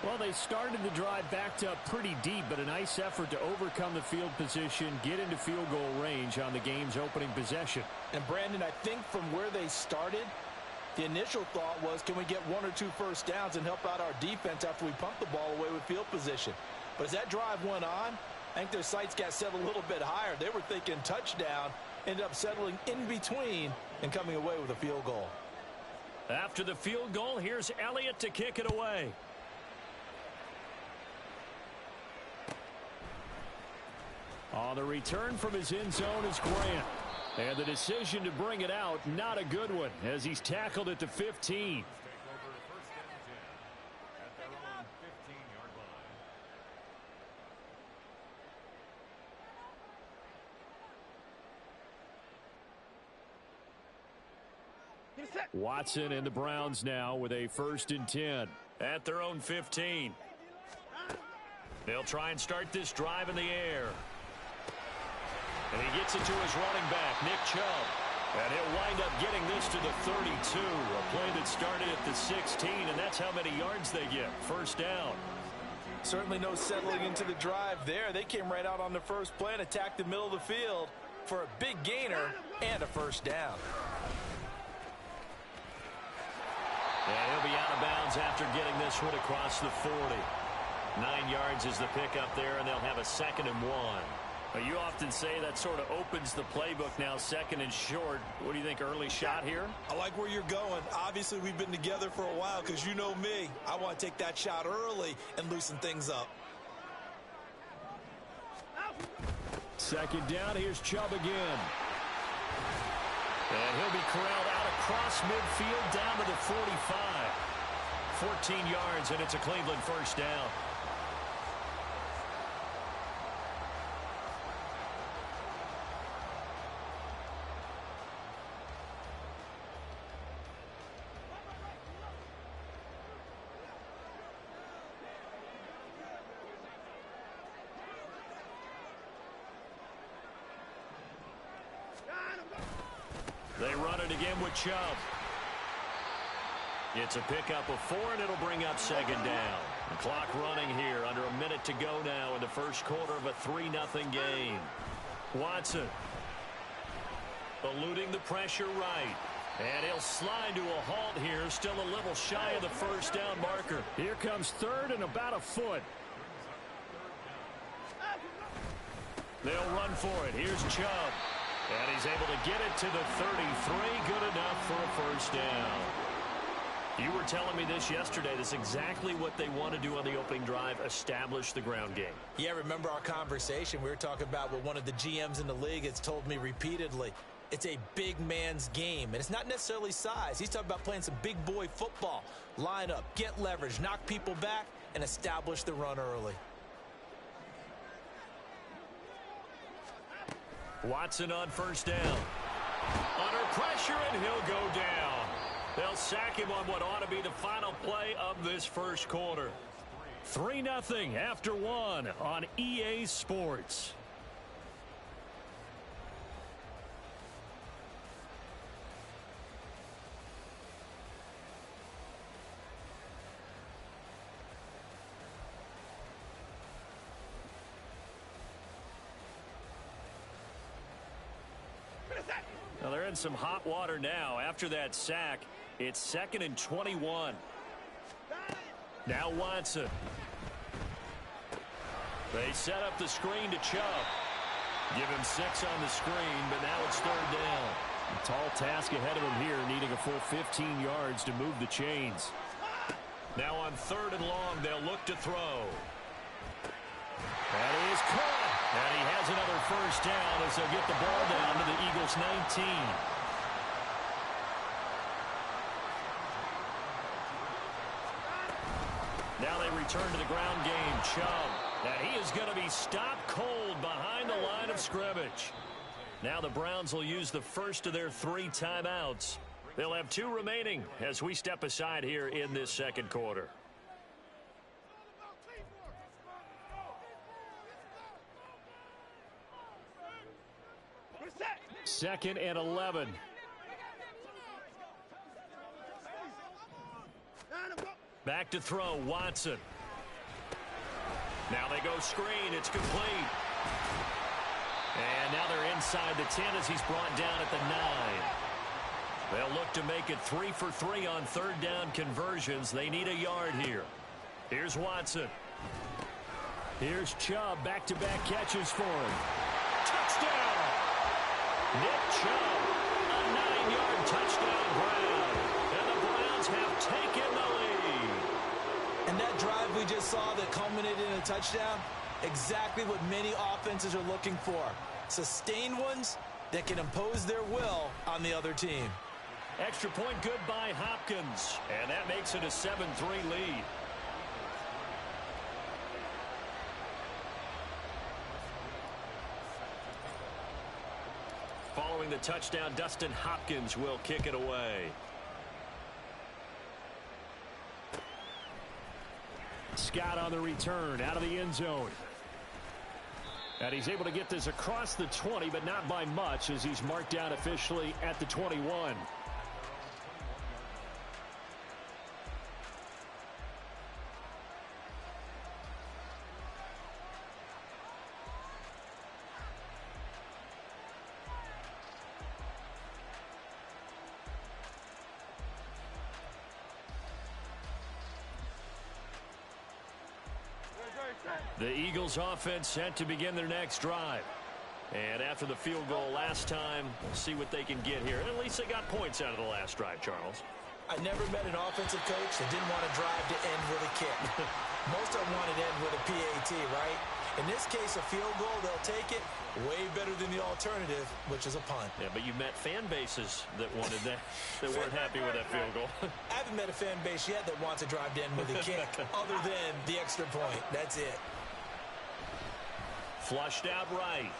Well, they started the drive backed up pretty deep, but a nice effort to overcome the field position, get into field goal range on the game's opening possession. And, Brandon, I think from where they started, the initial thought was, can we get 1 or 2 first downs and help out our defense after we pump the ball away with field position? But as that drive went on, I think their sights got set a little bit higher. They were thinking touchdown, ended up settling in between and coming away with a field goal. After the field goal, here's Elliott to kick it away. On the return from his end zone is Grant. And the decision to bring it out, not a good one, as he's tackled at the 15. Watson and the Browns now with a 1st and 10. At their own 15. They'll try and start this drive in the air. And he gets it to his running back, Nick Chubb. And he'll wind up getting this to the 32. A play that started at the 16, and that's how many yards they get. First down. Certainly no settling into the drive there. They came right out on the first play and attacked the middle of the field for a big gainer and a first down. And he'll be out of bounds after getting this one across the 40. 9 yards is the pickup there, and they'll have a 2nd and 1. Well, you often say that sort of opens the playbook now, second and short. What do you think, early shot here? I like where you're going. Obviously, we've been together for a while because you know me. I want to take that shot early and loosen things up. Second down, here's Chubb again. And he'll be corralled out across midfield down to the 45. 14 yards, and it's a Cleveland first down. They run it again with Chubb. It's a pickup of 4, and it'll bring up second down. The clock running here, under a minute to go now in the first quarter of a 3-0 game. Watson eluding the pressure right. And he'll slide to a halt here, still a little shy of the first down marker. Here comes third and about a foot. They'll run for it. Here's Chubb. And he's able to get it to the 33. Good enough for a first down. You were telling me this yesterday. This is exactly what they want to do on the opening drive, establish the ground game. Yeah, remember our conversation? We were talking about what one of the GMs in the league has told me repeatedly. It's a big man's game, and it's not necessarily size. He's talking about playing some big boy football. Line up, get leverage, knock people back, and establish the run early. Watson on first down. Under pressure, and he'll go down. They'll sack him on what ought to be the final play of this first quarter. 3-0 after 1 on EA Sports. Now they're in some hot water now. After that sack, it's 2nd and 21. Now Watson. They set up the screen to Chubb. Give him 6 on the screen, but now it's third down. A tall task ahead of him here, needing a full 15 yards to move the chains. Now on 3rd and long, they'll look to throw. That is caught. And he has another first down as they'll get the ball down to the Eagles' 19. Now they return to the ground game. Chubb. And he is going to be stopped cold behind the line of scrimmage. Now the Browns will use the first of their 3 timeouts. They'll have 2 remaining as we step aside here in this second quarter. 2nd and 11. Back to throw, Watson. Now they go screen. It's complete. And now they're inside the 10 as he's brought down at the 9. They'll look to make it 3 for 3 on 3rd down conversions. They need a yard here. Here's Watson. Here's Chubb. Back-to-back catches for him. Touchdown! Nick Chubb, a 9-yard touchdown grab. And the Browns have taken the lead. And that drive we just saw that culminated in a touchdown, exactly what many offenses are looking for. Sustained ones that can impose their will on the other team. Extra point good by Hopkins. And that makes it a 7-3 lead. Following the touchdown, Dustin Hopkins will kick it away. Scott on the return out of the end zone. And he's able to get this across the 20, but not by much as he's marked down officially at the 21. The Eagles offense set to begin their next drive. And after the field goal last time, see what they can get here. And at least they got points out of the last drive, Charles. I never met an offensive coach that didn't want to drive to end with a kick. Most of them want to end with a PAT, right? In this case, a field goal, they'll take it. Way better than the alternative, which is a punt. Yeah, but you met fan bases that wanted that, that weren't happy with that field goal. I haven't met a fan base yet that wants to drive to end with a kick, other than the extra point. That's it. Flushed out right.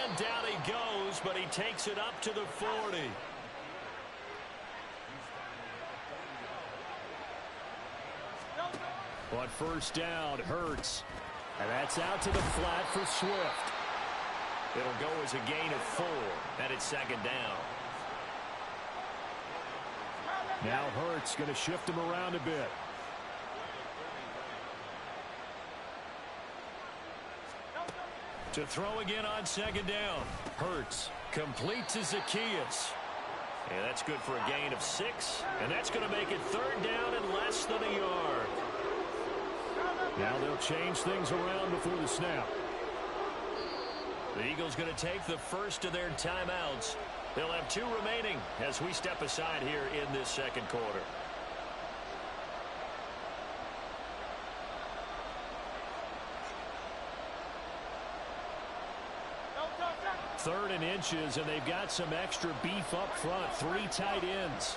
And down he goes, but he takes it up to the 40. On first down, Hurts. And that's out to the flat for Swift. It'll go as a gain of 4, and it's second down. Now Hurts going to shift him around a bit. To throw again on second down. Hurts completes to Zacchaeus. And that's good for a gain of 6. And that's going to make it third down and less than a yard. Now they'll change things around before the snap. The Eagles going to take the first of their timeouts. They'll have 2 remaining as we step aside here in this second quarter. Third and inches, and they've got some extra beef up front. 3 tight ends.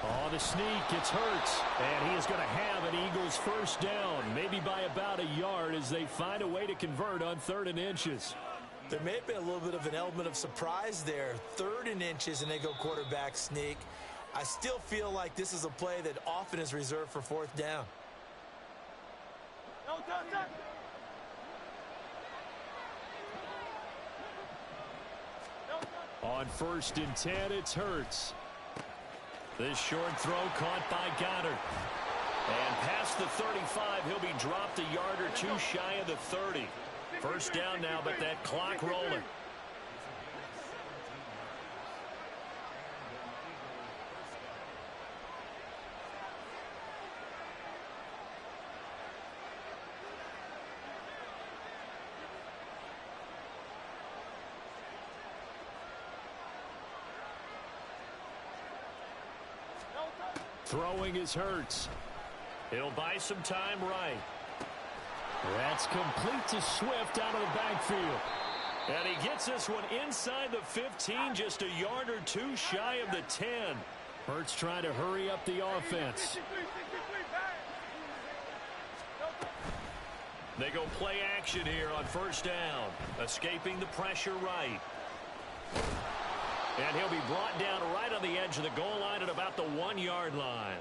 On the sneak, it's Hurts, and he is going to have an Eagles first down, maybe by about a yard as they find a way to convert on 3rd and inches. There may have been a little bit of an element of surprise there. 3rd and inches, and they go quarterback sneak. I still feel like this is a play that often is reserved for 4th down. On 1st and 10, it's Hurts. This short throw caught by Goddard. And past the 35, he'll be dropped a yard or 2 shy of the 30. First down now, but that clock rolling. Throwing is Hurts. He'll buy some time right. That's complete to Swift out of the backfield. And he gets this one inside the 15, just a yard or 2 shy of the 10. Hurts trying to hurry up the offense. They go play action here on first down. Escaping the pressure right. And he'll be brought down right on the edge of the goal line at about the 1-yard line.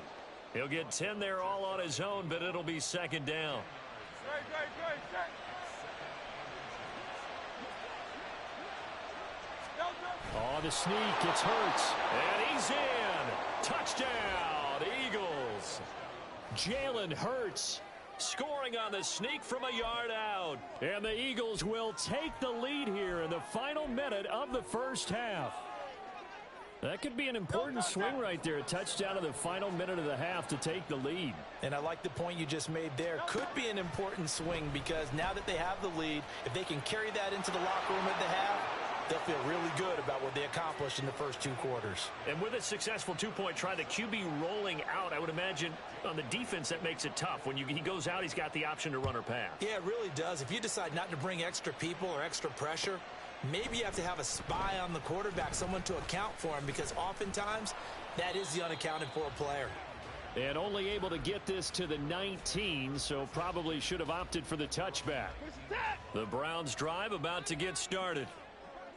He'll get 10 there all on his own, but it'll be second down. On the sneak, it's Hurts. And he's in. Touchdown, Eagles. Jalen Hurts scoring on the sneak from a yard out. And the Eagles will take the lead here in the final minute of the first half. That could be an important swing right there. A touchdown in the final minute of the half to take the lead. And I like the point you just made there. Could be an important swing because now that they have the lead, if they can carry that into the locker room at the half, they'll feel really good about what they accomplished in the first 2 quarters. And with a successful 2-point try, the QB rolling out, I would imagine on the defense that makes it tough. When he goes out, he's got the option to run or pass. Yeah, it really does. If you decide not to bring extra people or extra pressure, maybe you have to have a spy on the quarterback, someone to account for him, because oftentimes that is the unaccounted for player. And only able to get this to the 19, so probably should have opted for the touchback. The Browns drive about to get started.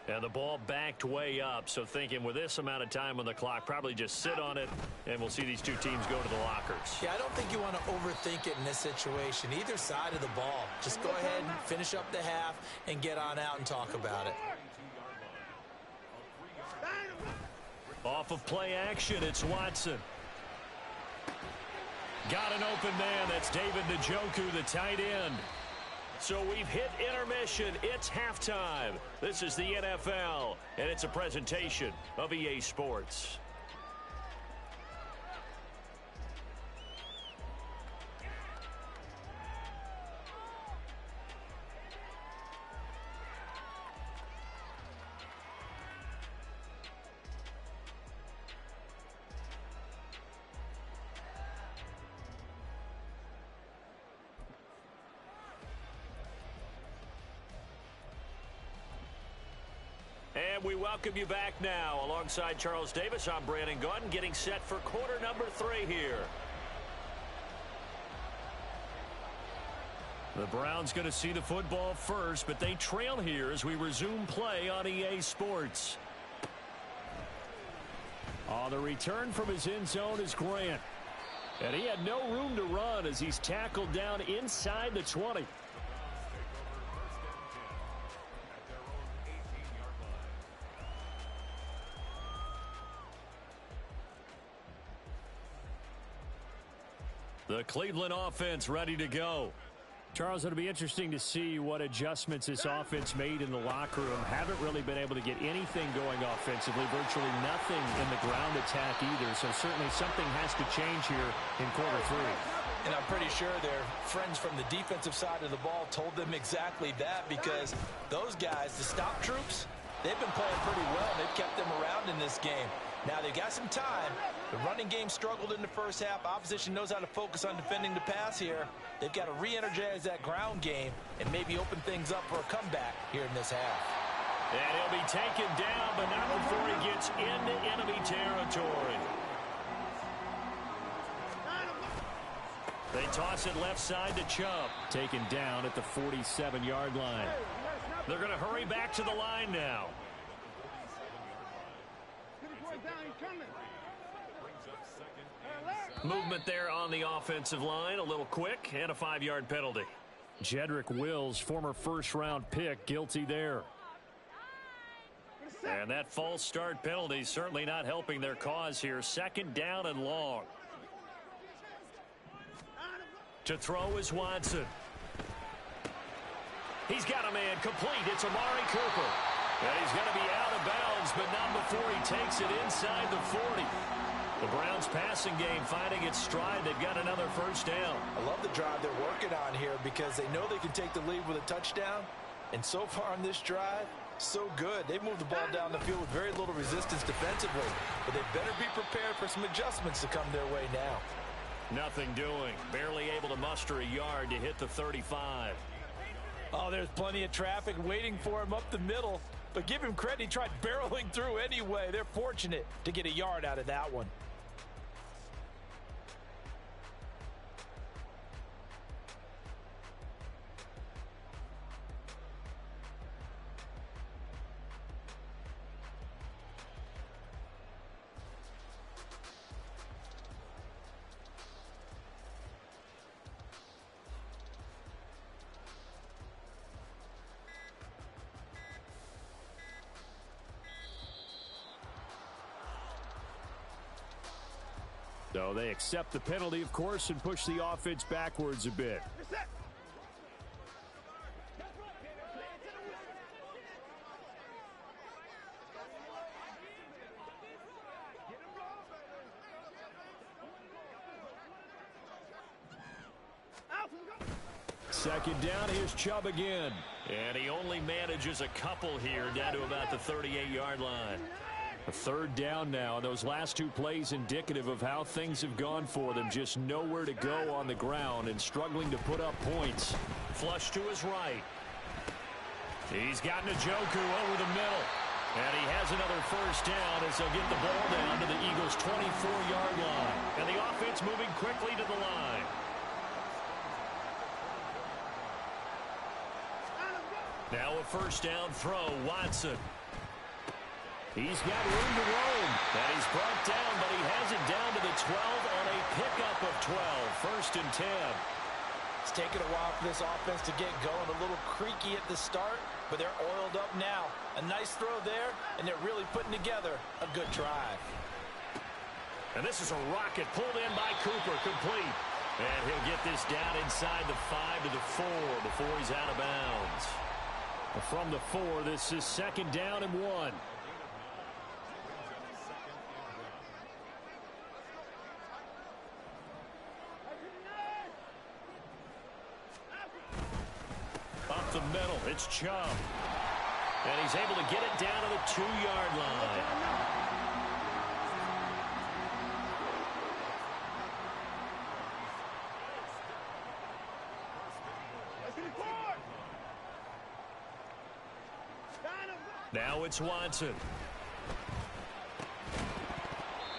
And the ball backed way up, so thinking with this amount of time on the clock, probably just sit on it, and we'll see these 2 teams go to the lockers. Yeah, I don't think you want to overthink it in this situation. Either side of the ball. Just go ahead and finish up the half and get on out and talk about it. Off of play action, it's Watson. Got an open man. That's David Njoku, the tight end. So we've hit intermission. It's halftime. This is the NFL, and it's a presentation of EA Sports. And we welcome you back now. Alongside Charles Davis, I'm Brandon Gaudin, getting set for quarter number 3 here. The Browns going to see the football first, but they trail here as we resume play on EA Sports. On the return from his end zone is Grant. And he had no room to run as he's tackled down inside the 20. The Cleveland offense ready to go. Charles, it'll be interesting to see what adjustments this offense made in the locker room. Haven't really been able to get anything going offensively, virtually nothing in the ground attack either. So certainly something has to change here in quarter 3. And I'm pretty sure their friends from the defensive side of the ball told them exactly that, because those guys, the stop troops, they've been playing pretty well. They've kept them around in this game. Now they've got some time. The running game struggled in the first half. Opposition knows how to focus on defending the pass here. They've got to re-energize that ground game and maybe open things up for a comeback here in this half. And he'll be taken down, but not before he gets into enemy territory. They toss it left side to Chubb. Taken down at the 47-yard line. They're going to hurry back to the line now. Movement there on the offensive line, a little quick, and a 5-yard penalty. Jedrick Wills, former first-round pick, guilty there. And that false start penalty certainly not helping their cause here. 2nd down and long. To throw is Watson. He's got a man complete. It's Amari Cooper. And he's going to be out of bounds, but not before he takes it inside the 40. The Browns passing game finding its stride. They've got another first down. I love the drive they're working on here because they know they can take the lead with a touchdown. And so far on this drive, so good. They've moved the ball down the field with very little resistance defensively. But they better be prepared for some adjustments to come their way now. Nothing doing. Barely able to muster a yard to hit the 35. Oh, there's plenty of traffic waiting for him up the middle. But give him credit, he tried barreling through anyway. They're fortunate to get a yard out of that one. So they accept the penalty, of course, and push the offense backwards a bit. Second down, here's Chubb again. And he only manages a couple here, down to about the 38-yard line. A 3rd down now, and those last 2 plays indicative of how things have gone for them. Just nowhere to go on the ground and struggling to put up points. Flush to his right. He's got Njoku over the middle. And he has another first down as they'll get the ball down to the Eagles' 24-yard line. And the offense moving quickly to the line. Now a first down throw, Watson. He's got room to roam. And he's brought down, but he has it down to the 12 on a pickup of 12. 1st and 10. It's taken a while for this offense to get going. A little creaky at the start, but they're oiled up now. A nice throw there, and they're really putting together a good drive. And this is a rocket pulled in by Cooper, complete. And he'll get this down inside the 5 to the 4 before he's out of bounds. From the 4, this is 2nd down and 1. Up the middle, it's Chubb. And he's able to get it down to the 2-yard line. Now it's Watson.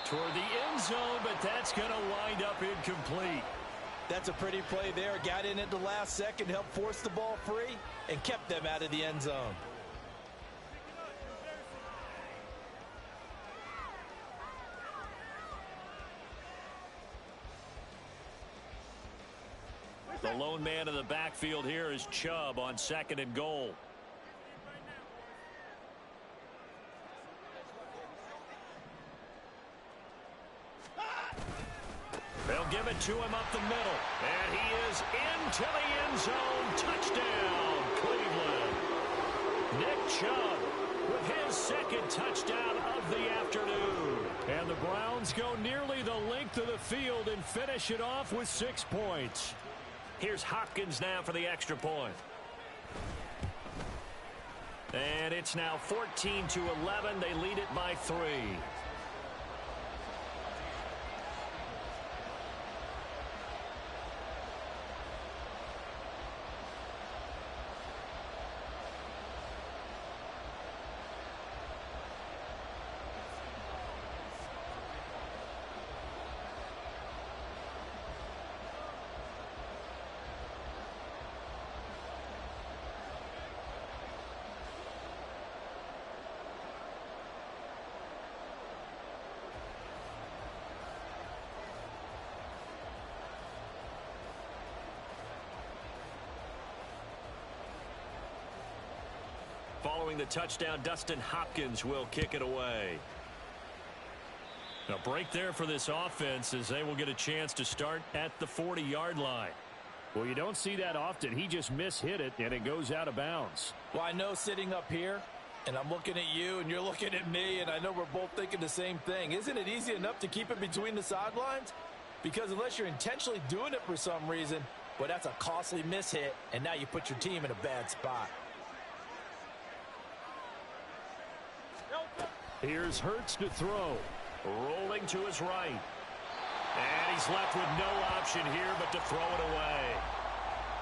Toward the end zone, but that's going to wind up incomplete. That's a pretty play there. Got in at the last second, helped force the ball free, and kept them out of the end zone. The lone man in the backfield here is Chubb on 2nd and goal. They'll give it to him up the middle. And he is into the end zone. Touchdown, Cleveland. Nick Chubb with his 2nd touchdown of the afternoon. And the Browns go nearly the length of the field and finish it off with 6 points. Here's Hopkins now for the extra point. And it's now 14-11. They lead it by 3. Following the touchdown, Dustin Hopkins will kick it away. A break there for this offense as they will get a chance to start at the 40-yard line. Well, you don't see that often. He just mishit it, and it goes out of bounds. Well, I know sitting up here, and I'm looking at you, and you're looking at me, and I know we're both thinking the same thing. Isn't it easy enough to keep it between the sidelines? Because unless you're intentionally doing it for some reason, well, that's a costly mishit, and now you put your team in a bad spot. Here's Hurts to throw. Rolling to his right. And he's left with no option here but to throw it away.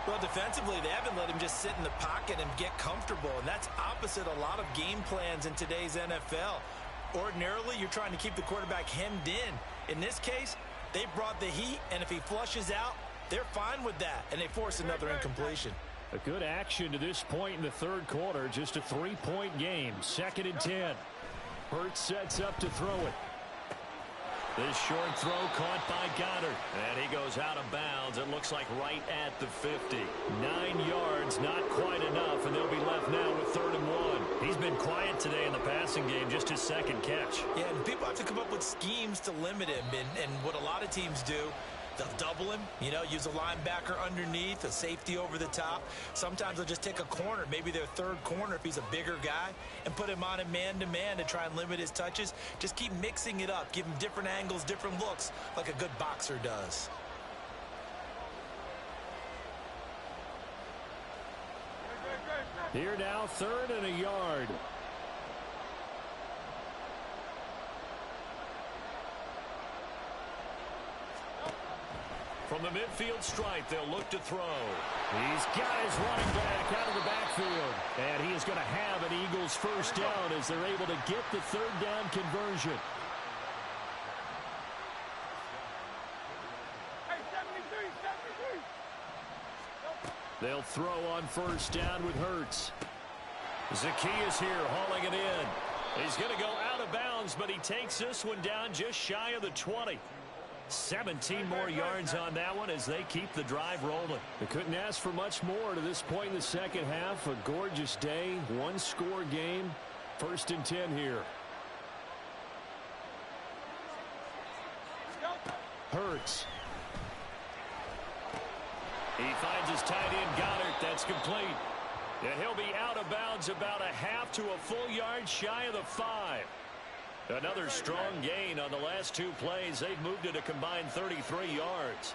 Well, defensively, they haven't let him just sit in the pocket and get comfortable, and that's opposite a lot of game plans in today's NFL. Ordinarily, you're trying to keep the quarterback hemmed in. In this case, they brought the heat, and if he flushes out, they're fine with that, and they force another incompletion. A good action to this point in the 3rd quarter. Just a 3-point game. 2nd and 10. Hurts sets up to throw it. This short throw caught by Goddard. And he goes out of bounds. It looks like right at the 50. 9 yards, not quite enough, and they'll be left now with 3rd and 1. He's been quiet today in the passing game, just his 2nd catch. Yeah, and people have to come up with schemes to limit him. And what a lot of teams do, they'll double him, use a linebacker underneath, a safety over the top. Sometimes they'll just take a corner, maybe their 3rd corner if he's a bigger guy, and put him on a man-to-man to try and limit his touches. Just keep mixing it up, give him different angles, different looks, like a good boxer does. Here now, 3rd and a yard. From the midfield stripe, they'll look to throw. He's got his running back out of the backfield. And he is going to have an Eagles 1st down as they're able to get the 3rd down conversion. They'll throw on 1st down with Hurts. Zacchaeus here hauling it in. He's going to go out of bounds, but he takes this one down just shy of the 20. 17 more yards on that one as they keep the drive rolling. They couldn't ask for much more to this point in the 2nd half. A gorgeous day, 1-score game. 1st and 10 here. Hurts. He finds his tight end Goddard. That's complete. And he'll be out of bounds about a half to a full yard shy of the 5. Another strong gain on the last 2 plays. They've moved it a combined 33 yards.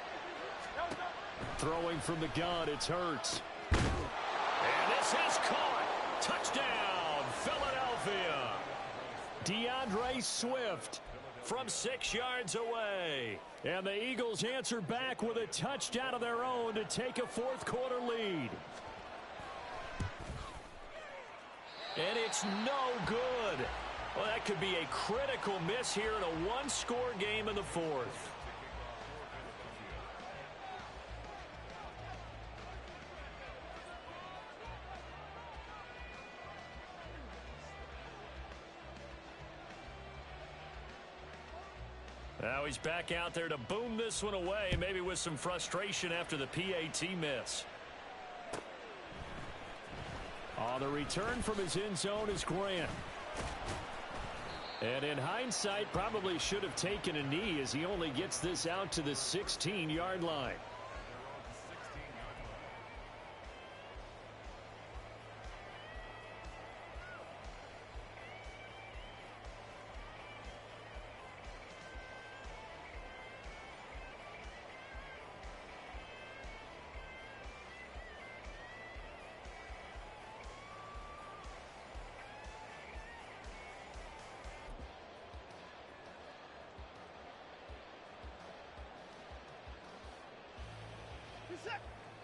Throwing from the gun, it's Hurts. And this is caught. Touchdown, Philadelphia. DeAndre Swift from 6 yards away. And the Eagles answer back with a touchdown of their own to take a 4th quarter lead. And it's no good. Well, that could be a critical miss here in a one-score game in the fourth. Now he's back out there to boom this one away, maybe with some frustration after the PAT miss. On the return from his end zone is Grant. And in hindsight, probably should have taken a knee as he only gets this out to the 16-yard line.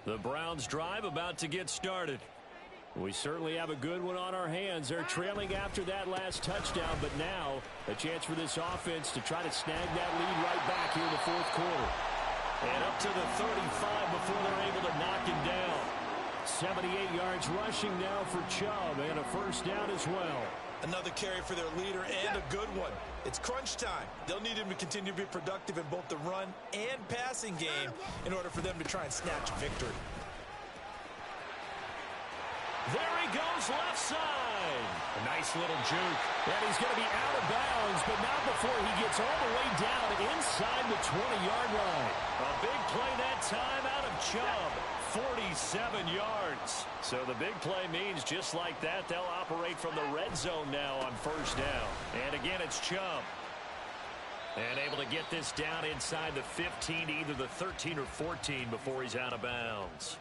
The Browns drive about to get started. We certainly have a good one on our hands. They're trailing after that last touchdown, but now a chance for this offense to try to snag that lead right back here in the fourth quarter. And up to the 35 before they're able to knock him down. 78 yards rushing now for Chubb, and a first down as well. Another carry for their leader, and a good one. It's crunch time. They'll need him to continue to be productive in both the run and passing game in order for them to try and snatch a victory. There he goes, left side. A nice little juke. And he's going to be out of bounds, but not before he gets all the way down inside the 20-yard line. A big play that time out of Chubb. 47 yards. So the big play means just like that, they'll operate from the red zone now on first down. And again, it's Chubb. And able to get this down inside the 15, either the 13 or 14 before he's out of bounds.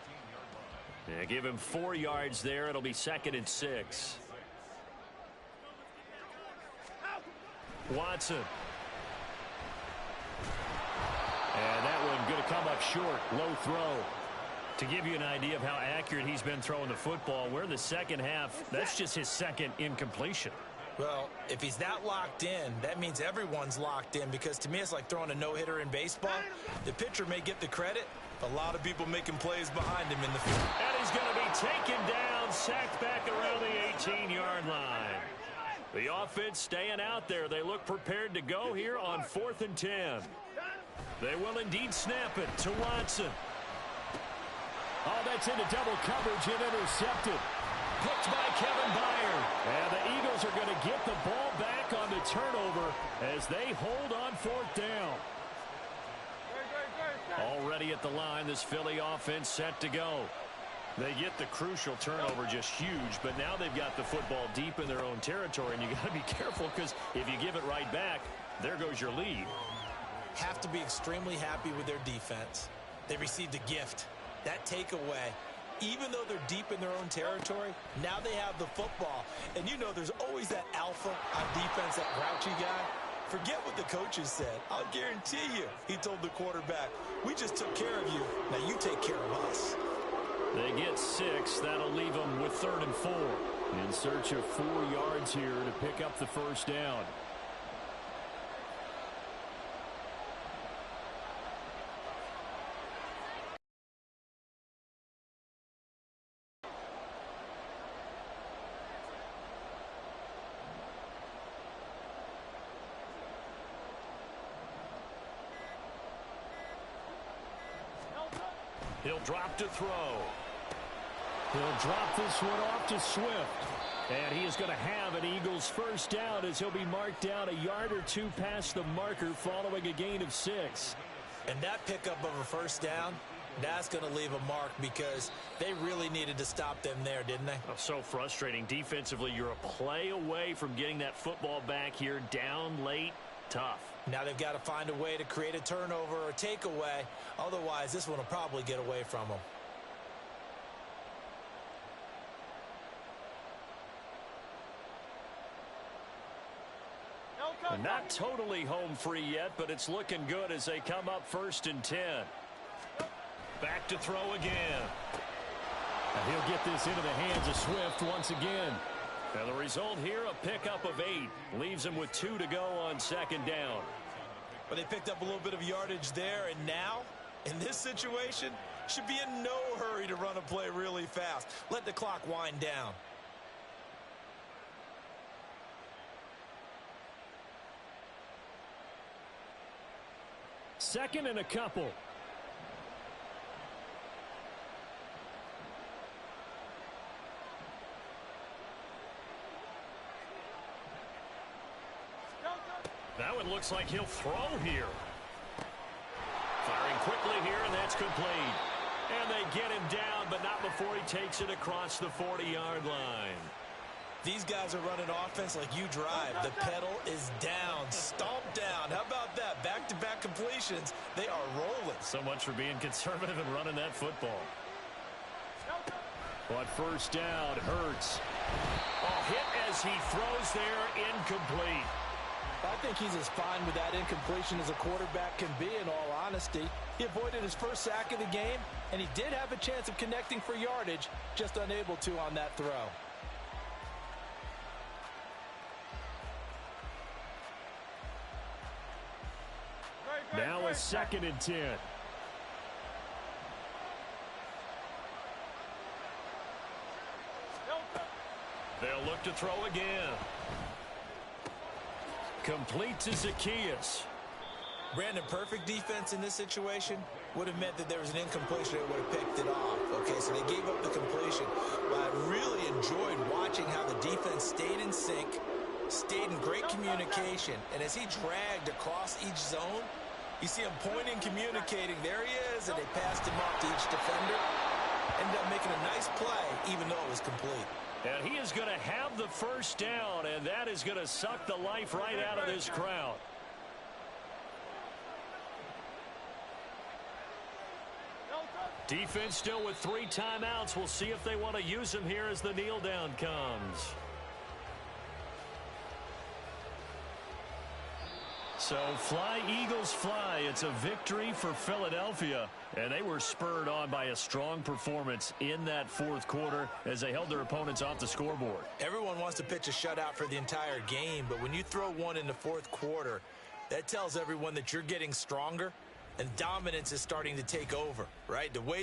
Yeah, give him 4 yards there. It'll be 2nd and 6. Watson. And that one going to come up short. Low throw. To give you an idea of how accurate he's been throwing the football, we're in the second half. That's just his second incompletion. Well, if he's that locked in, that means everyone's locked in, because to me it's like throwing a no-hitter in baseball. The pitcher may get the credit, but a lot of people making plays behind him in the field. And he's going to be taken down, sacked back around the 18-yard line. The offense staying out there. They look prepared to go here on 4th and 10. They will indeed snap it to Watson. Oh, that's into double coverage and intercepted. Picked by Kevin Byard. And the Eagles are going to get the ball back on the turnover as they hold on 4th down. Already at the line, this Philly offense set to go. They get the crucial turnover, just huge, but now they've got the football deep in their own territory, and you got to be careful, because if you give it right back, there goes your lead. Have to be extremely happy with their defense. They received a gift. That takeaway, even though they're deep in their own territory, now they have the football. And you know there's always that alpha on defense, that grouchy guy. Forget what the coaches said. I'll guarantee you, he told the quarterback, we just took care of you. Now you take care of us. They get 6. That'll leave them with 3rd and 4. In search of 4 yards here to pick up the first down. He'll drop to throw. He'll drop this one off to Swift. And he is going to have an Eagles first down as he'll be marked down a yard or 2 past the marker following a gain of 6. And that pickup of a first down, that's going to leave a mark, because they really needed to stop them there, didn't they? Oh, so frustrating. Defensively, you're a play away from getting that football back here. Down late, tough. Now they've got to find a way to create a turnover or a takeaway. Otherwise, this one will probably get away from them. Not totally home free yet, but it's looking good as they come up 1st and 10. Back to throw again. And he'll get this into the hands of Swift once again. And the result here, a pickup of 8. Leaves him with 2 to go on second down. But they picked up a little bit of yardage there, and now, in this situation, should be in no hurry to run a play really fast. Let the clock wind down. Second and a couple. That one looks like he'll throw here. Firing quickly here, and that's complete. And they get him down, but not before he takes it across the 40-yard line. These guys are running offense like you drive. The pedal is down, stomped down. How about that? Back-to-back completions. They are rolling. So much for being conservative and running that football. But first down, Hurts. Hit as he throws there, incomplete. I think he's as fine with that incompletion as a quarterback can be, in all honesty. He avoided his first sack of the game, and he did have a chance of connecting for yardage, just unable to on that throw. Now a second and 10. They'll look to throw again. Complete to Zacchaeus. Brandon, perfect defense in this situation would have meant that there was an incompletion that would have picked it off. Okay, so they gave up the completion. But I really enjoyed watching how the defense stayed in sync, stayed in great communication. And as he dragged across each zone, you see him pointing, communicating. There he is, and they passed him off to each defender. Ended up making a nice play, even though it was complete. And he is going to have the first down, and that is going to suck the life right out of this crowd. Defense still with 3 timeouts. We'll see if they want to use them here as the kneel down comes. So fly, Eagles, fly. It's a victory for Philadelphia. And they were spurred on by a strong performance in that fourth quarter as they held their opponents off the scoreboard. Everyone wants to pitch a shutout for the entire game, but when you throw one in the fourth quarter, that tells everyone that you're getting stronger and dominance is starting to take over, right? The way